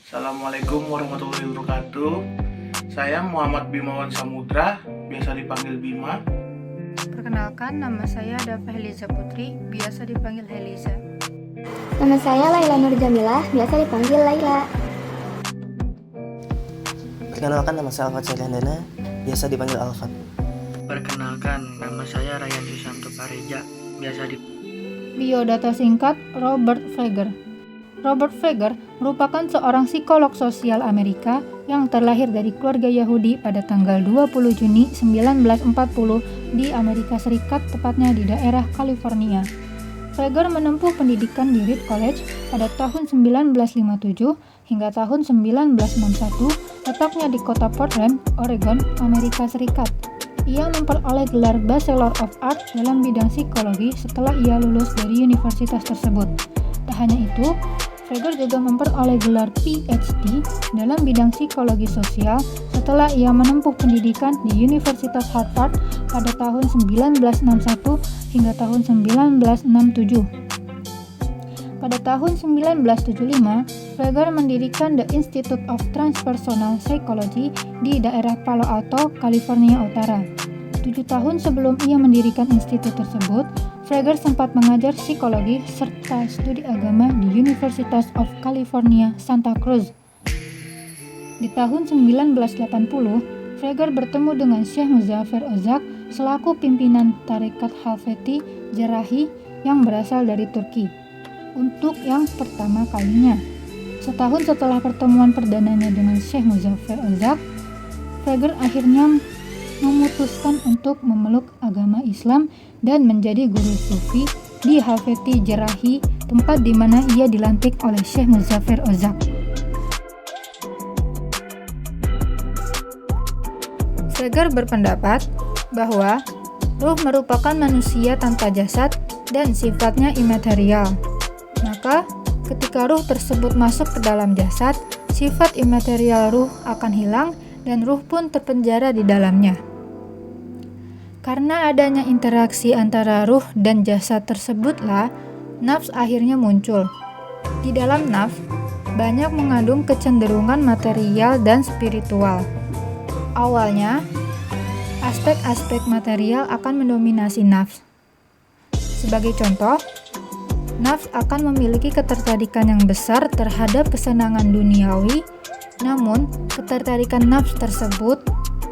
Assalamualaikum warahmatullahi wabarakatuh. Saya Muhammad Bimawan Samudra, biasa dipanggil Bima. Perkenalkan, nama saya Dafa Heliza Putri, biasa dipanggil Heliza. Nama saya Laila Nur Jamilah, biasa dipanggil Laila. Perkenalkan, nama saya Alfat Syariandana, biasa dipanggil Alfat. Perkenalkan, nama saya Ryan Susanto Pareja, biasa Biodata singkat Robert Fleger. Robert Fleger merupakan seorang psikolog sosial Amerika yang terlahir dari keluarga Yahudi pada tanggal 20 Juni 1940 di Amerika Serikat, tepatnya di daerah California. Fleger menempuh pendidikan di Reed College pada tahun 1957 hingga tahun 1961, letaknya di kota Portland, Oregon, Amerika Serikat. Ia memperoleh gelar Bachelor of Arts dalam bidang psikologi setelah ia lulus dari universitas tersebut. Tak hanya itu, Fleger juga memperoleh gelar PhD dalam bidang psikologi sosial setelah ia menempuh pendidikan di Universitas Harvard pada tahun 1961 hingga tahun 1967. Pada tahun 1975, Fleger mendirikan The Institute of Transpersonal Psychology di daerah Palo Alto, California Utara. 7 tahun sebelum ia mendirikan institut tersebut, Fleger sempat mengajar psikologi serta studi agama di University of California, Santa Cruz. Di tahun 1980, Fleger bertemu dengan Syekh Muzaffer Ozak selaku pimpinan tarekat Halfeti Jerahi yang berasal dari Turki. Untuk yang pertama kalinya, setahun setelah pertemuan perdananya dengan Syekh Muzaffer Ozak, Fleger akhirnya memutuskan untuk memeluk agama Islam dan menjadi guru sufi di Halfeti Jerahi, tempat di mana ia dilantik oleh Syekh Muzaffer Ozak. Fleger berpendapat bahwa ruh merupakan manusia tanpa jasad dan sifatnya imaterial. Maka, ketika ruh tersebut masuk ke dalam jasad, sifat imaterial ruh akan hilang dan ruh pun terpenjara di dalamnya. Karena adanya interaksi antara ruh dan jasad tersebutlah, nafs akhirnya muncul. Di dalam nafs, banyak mengandung kecenderungan material dan spiritual. Awalnya, aspek-aspek material akan mendominasi nafs. Sebagai contoh, nafs akan memiliki ketertarikan yang besar terhadap kesenangan duniawi, namun ketertarikan nafs tersebut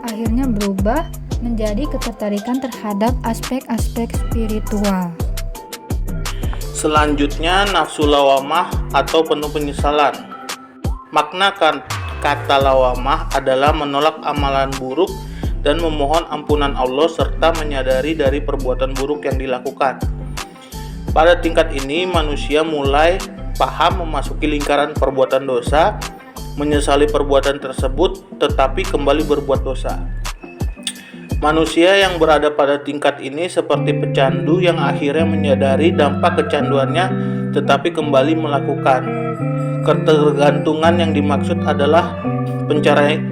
akhirnya berubah menjadi ketertarikan terhadap aspek-aspek spiritual. Selanjutnya, nafsu lawamah atau penuh penyesalan. Makna kata lawamah adalah menolak amalan buruk dan memohon ampunan Allah serta menyadari dari perbuatan buruk yang dilakukan. Pada tingkat ini, manusia mulai paham memasuki lingkaran perbuatan dosa, menyesali perbuatan tersebut, tetapi kembali berbuat dosa. Manusia yang berada pada tingkat ini seperti pecandu yang akhirnya menyadari dampak kecanduannya, tetapi kembali melakukan. Ketergantungan yang dimaksud adalah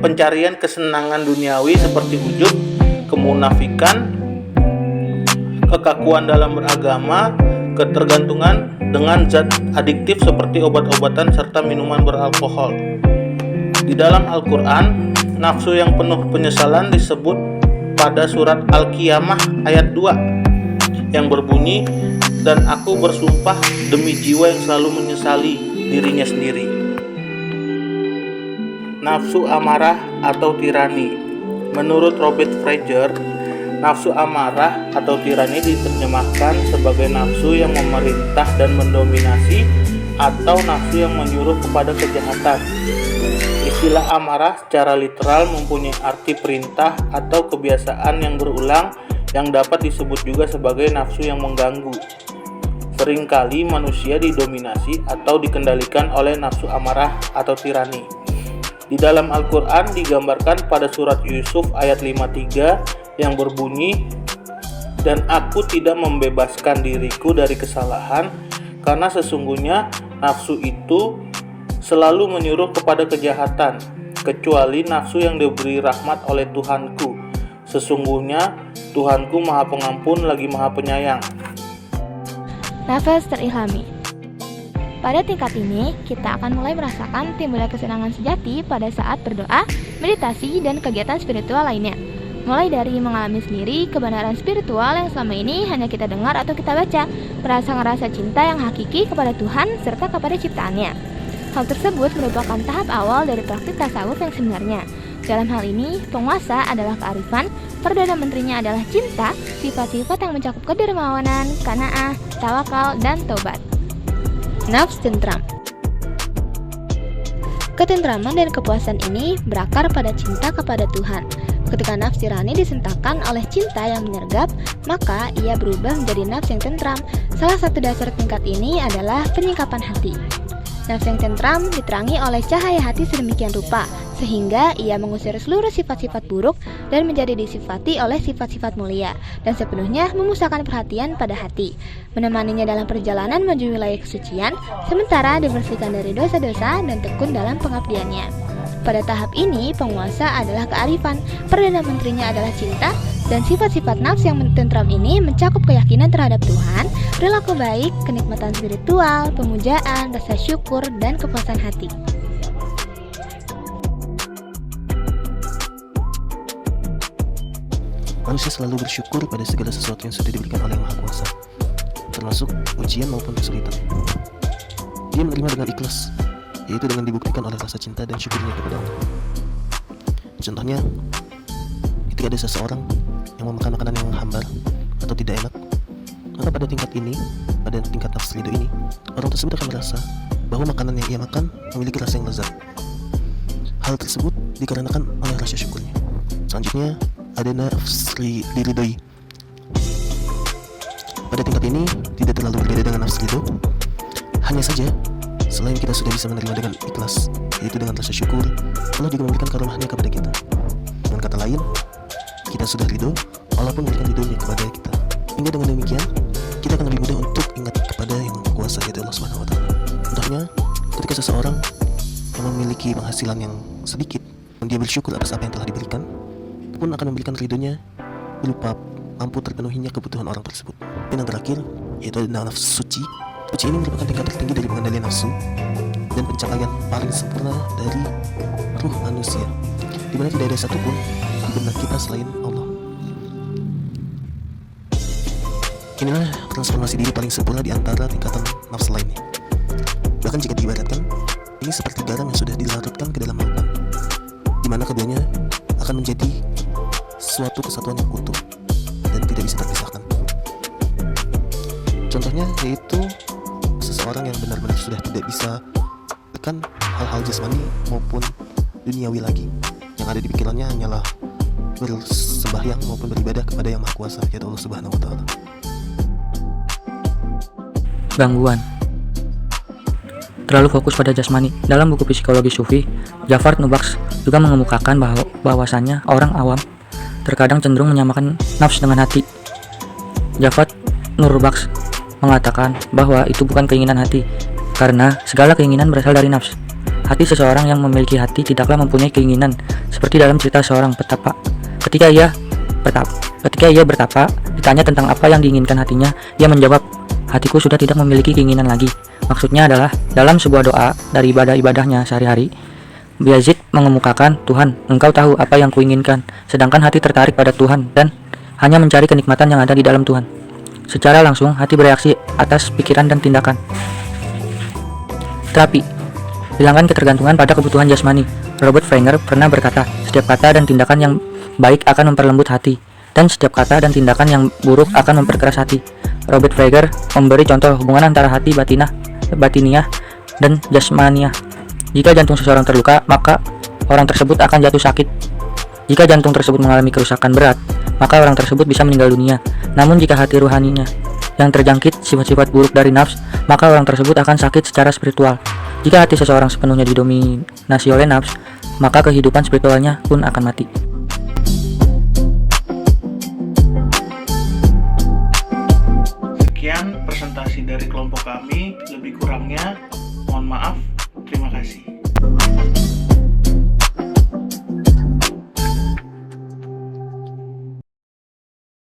pencarian kesenangan duniawi seperti ujub, kemunafikan, kekakuan dalam beragama, ketergantungan dengan zat adiktif seperti obat-obatan serta minuman beralkohol. Di dalam Al-Quran, nafsu yang penuh penyesalan disebut pada surat Al-Qiyamah ayat 2 yang berbunyi, "Dan aku bersumpah demi jiwa yang selalu menyesali dirinya sendiri." Nafsu amarah atau tirani. Menurut Robert Fleger, nafsu amarah atau tirani diterjemahkan sebagai nafsu yang memerintah dan mendominasi atau nafsu yang menyuruh kepada kejahatan. Istilah amarah secara literal mempunyai arti perintah atau kebiasaan yang berulang yang dapat disebut juga sebagai nafsu yang mengganggu. Seringkali manusia didominasi atau dikendalikan oleh nafsu amarah atau tirani. Di dalam Al-Quran digambarkan pada surat Yusuf ayat 53 yang berbunyi, "Dan aku tidak membebaskan diriku dari kesalahan, karena sesungguhnya nafsu itu selalu menyuruh kepada kejahatan, kecuali nafsu yang diberi rahmat oleh Tuhanku. Sesungguhnya Tuhanku Maha Pengampun lagi Maha Penyayang. Nafas terilhami. Pada tingkat ini, kita akan mulai merasakan timbulnya kesenangan sejati pada saat berdoa, meditasi, dan kegiatan spiritual lainnya. Mulai dari mengalami sendiri kebenaran spiritual yang selama ini hanya kita dengar atau kita baca, merasa ngerasa cinta yang hakiki kepada Tuhan serta kepada ciptaannya. Hal tersebut merupakan tahap awal dari praktik tasawuf yang sebenarnya. Dalam hal ini, penguasa adalah kearifan, perdana menterinya adalah cinta, sifat-sifat yang mencakup kedermawanan, qanaah, tawakal, dan taubat. Nafs tentram. Ketentraman dan kepuasan ini berakar pada cinta kepada Tuhan. Ketika nafs tirani disentakkan oleh cinta yang menyergap, maka ia berubah menjadi nafs yang tentram. Salah satu dasar tingkat ini adalah penyingkapan hati. Nafs yang tentram diterangi oleh cahaya hati sedemikian rupa, sehingga ia mengusir seluruh sifat-sifat buruk dan menjadi disifati oleh sifat-sifat mulia, dan sepenuhnya memusahkan perhatian pada hati, menemaninya dalam perjalanan menuju wilayah kesucian, sementara dibersihkan dari dosa-dosa dan tekun dalam pengabdiannya. Pada tahap ini, penguasa adalah kearifan, perdana menterinya adalah cinta, dan sifat-sifat nafs yang tentram ini mencakup keyakinan terhadap Tuhan, perilaku baik, kenikmatan spiritual, pemujaan, rasa syukur, dan kepuasan hati. Manusia selalu bersyukur pada segala sesuatu yang sudah diberikan oleh Yang Maha Kuasa, termasuk ujian maupun kesulitan. Dia menerima dengan ikhlas, yaitu dengan dibuktikan oleh rasa cinta dan syukurnya kepada Allah. Contohnya, ketika ada seseorang yang memakan makanan yang hambar atau tidak enak, maka pada tingkat ini, pada tingkat nafs ridho ini, orang tersebut akan merasa bahwa makanan yang ia makan memiliki rasa yang lezat. Hal tersebut dikarenakan oleh rasa syukurnya. Selanjutnya, ada nafs diridhoi. Pada tingkat ini tidak terlalu berbeda dengan nafs ridho. Hanya saja, selain kita sudah bisa menerima dengan ikhlas, yaitu dengan rasa syukur, Allah juga memberikan karunia-Nya kepada kita. Dengan kata lain, kita sudah ridho, Allah pun memberikan ridhonya kepada kita. Hingga dengan demikian, kita akan lebih mudah untuk ingat kepada Yang Maha Kuasa, yaitu Allah Subhanahu wa Ta'ala. Contohnya, ketika seseorang yang memiliki penghasilan yang sedikit, dan dia bersyukur atas apa yang telah diberikan, pun akan memberikan ridhonya berupa mampu terpenuhinya kebutuhan orang tersebut. Dan yang terakhir, yaitu ada nafs suci. Suci ini merupakan tingkat tertinggi dari pengendalian nafsu dan pencapaian paling sempurna dari ruh manusia, di mana tidak ada satupun di benak kita selain Allah. Inilah transformasi diri paling sempurna di antara tingkatan nafs lainnya. Bahkan jika diibaratkan, ini seperti garam yang sudah dilarutkan ke dalam lautan, di mana keduanya akan menjadi suatu kesatuan yang utuh dan tidak bisa terpisahkan. Contohnya yaitu seseorang yang benar-benar sudah tidak bisa tekan hal-hal jasmani maupun duniawi lagi. Yang ada di pikirannya hanyalah bersembahyang maupun beribadah kepada Yang Maha Kuasa, yaitu Allah Subhanahu wa Ta'ala. Gangguan. Terlalu fokus pada jasmani. Dalam buku psikologi sufi, Jafar Nubaks juga mengemukakan bahwasannya orang awam terkadang cenderung menyamakan nafs dengan hati. Jafar Nubaks mengatakan bahwa itu bukan keinginan hati, karena segala keinginan berasal dari nafs. Hati seseorang yang memiliki hati tidaklah mempunyai keinginan, seperti dalam cerita seorang petapa. Ketika ia bertapa, ditanya tentang apa yang diinginkan hatinya, ia menjawab, "Hatiku sudah tidak memiliki keinginan lagi." Maksudnya adalah dalam sebuah doa dari ibadah-ibadahnya sehari-hari, Yazid mengemukakan, "Tuhan, Engkau tahu apa yang kuinginkan," sedangkan hati tertarik pada Tuhan dan hanya mencari kenikmatan yang ada di dalam Tuhan. Secara langsung, hati bereaksi atas pikiran dan tindakan. Terapi. Hilangkan ketergantungan pada kebutuhan jasmani. Robert Freinger pernah berkata, setiap kata dan tindakan yang baik akan memperlembut hati, dan setiap kata dan tindakan yang buruk akan memperkeras hati. Robert Freinger memberi contoh hubungan antara hati batiniah dan jasmaniah. Jika jantung seseorang terluka, maka orang tersebut akan jatuh sakit. Jika jantung tersebut mengalami kerusakan berat, maka orang tersebut bisa meninggal dunia. Namun jika hati ruhaninya yang terjangkit sifat-sifat buruk dari nafs, maka orang tersebut akan sakit secara spiritual. Jika hati seseorang sepenuhnya didominasi oleh nafs, maka kehidupan spiritualnya pun akan mati. Sekian presentasi dari kelompok kami, lebih kurangnya mohon maaf.